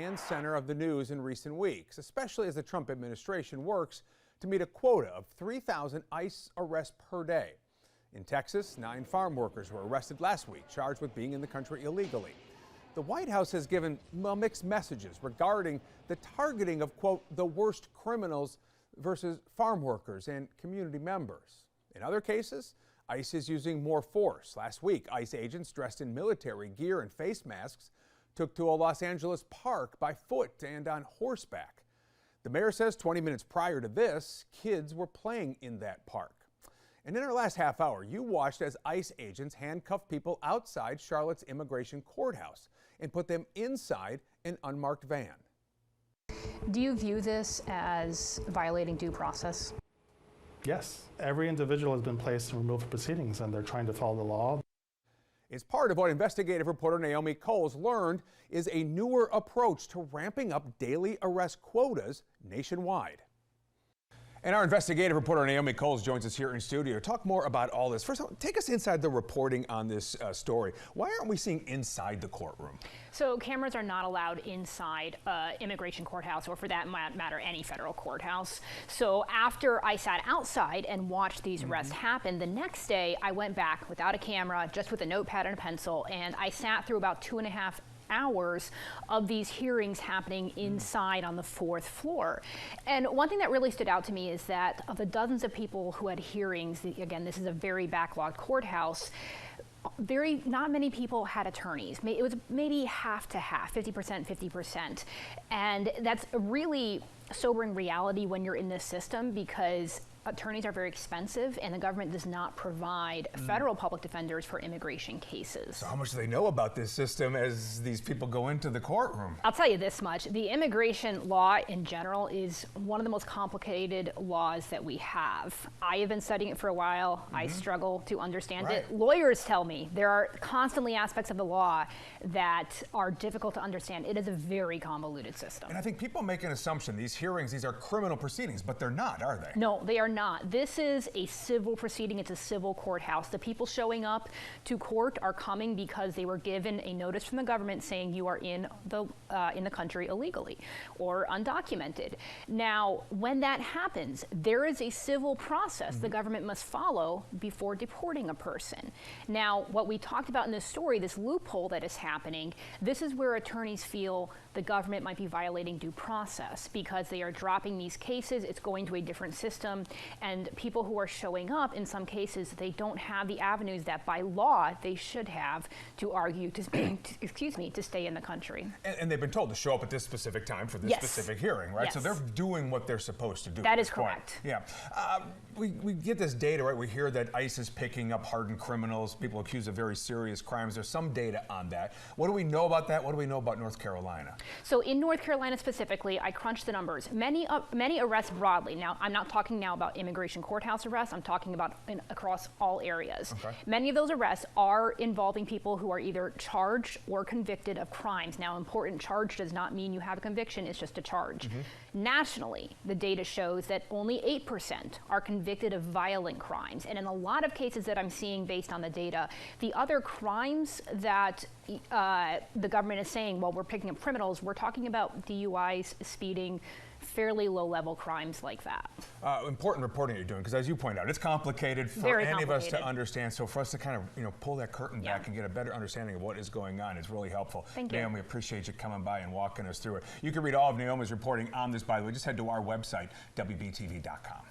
and center of the news in recent weeks, especially as the Trump administration works to meet a quota of 3,000 ICE arrests per day. In Texas, 9 farm workers were arrested last week, charged with being in the country illegally. The White House has given mixed messages regarding the targeting of, quote, the worst criminals versus farm workers and community members. In other cases, ICE is using more force. Last week, ICE agents dressed in military gear and face masks took to a Los Angeles park by foot and on horseback. The mayor says 20 minutes prior to this, kids were playing in that park. And in our last half hour, you watched as ICE agents handcuffed people outside Charlotte's immigration courthouse and put them inside an unmarked van. Do you view this as violating due process? Yes. Every individual has been placed in removal proceedings, and they're trying to follow the law. It's part of what investigative reporter Naomi Coles learned is a newer approach to ramping up daily arrest quotas nationwide. And our investigative reporter Naomi Coles joins us here in studio to talk more about all this. First of all, take us inside the reporting on this story. Why aren't we seeing inside the courtroom? So cameras are not allowed inside immigration courthouse, or for that matter, any federal courthouse. So after I sat outside and watched these arrests happen, the next day I went back without a camera, just with a notepad and a pencil, and I sat through about 2.5 hours of these hearings happening inside on the 4th floor. And one thing that really stood out to me is that of the dozens of people who had hearings, again, this is a very backlogged courthouse, not many people had attorneys. It was maybe half to half, 50%, 50%. And that's a really sobering reality when you're in this system, because attorneys are very expensive and the government does not provide federal public defenders for immigration cases. So how much do they know about this system as these people go into the courtroom? I'll tell you this much. The immigration law in general is one of the most complicated laws that we have. I have been studying it for a while. I struggle to understand it. Lawyers tell me there are constantly aspects of the law that are difficult to understand. It is a very convoluted system. And I think people make an assumption these hearings, these are criminal proceedings, but they're not, are they? No, they are not. This is a civil proceeding. It's a civil courthouse. The people showing up to court are coming because they were given a notice from the government saying you are in the country illegally or undocumented. Now, when that happens, there is a civil process the government must follow before deporting a person. Now, what we talked about in this story, this loophole that is happening, this is where attorneys feel the government might be violating due process because they are dropping these cases. It's going to a different system. And people who are showing up, in some cases, they don't have the avenues that by law they should have to argue to stay in the country. And they've been told to show up at this specific time for this specific hearing, right? So they're doing what they're supposed to do. That is correct. Yeah. We get this data, right? We hear that ICE is picking up hardened criminals, people accused of very serious crimes. There's some data on that. What do we know about that? What do we know about North Carolina? So in North Carolina specifically, I crunched the numbers. Many arrests broadly. Now, I'm not talking now about immigration courthouse arrests. I'm talking about across all areas. Okay. Many of those arrests are involving people who are either charged or convicted of crimes. Now, important, charge does not mean you have a conviction. It's just a charge. Nationally, the data shows that only 8% are convicted of violent crimes. And in a lot of cases that I'm seeing based on the data, the other crimes that the government is saying, well, we're picking up criminals, we're talking about DUIs, speeding, fairly low-level crimes like that. Important reporting you're doing, because as you point out, it's complicated for any of us to understand. So for us to kind of pull that curtain back and get a better understanding of what is going on is really helpful. Thank you. Naomi, appreciate you coming by and walking us through it. You can read all of Naomi's reporting on this, by the way. Just head to our website, WBTV.com.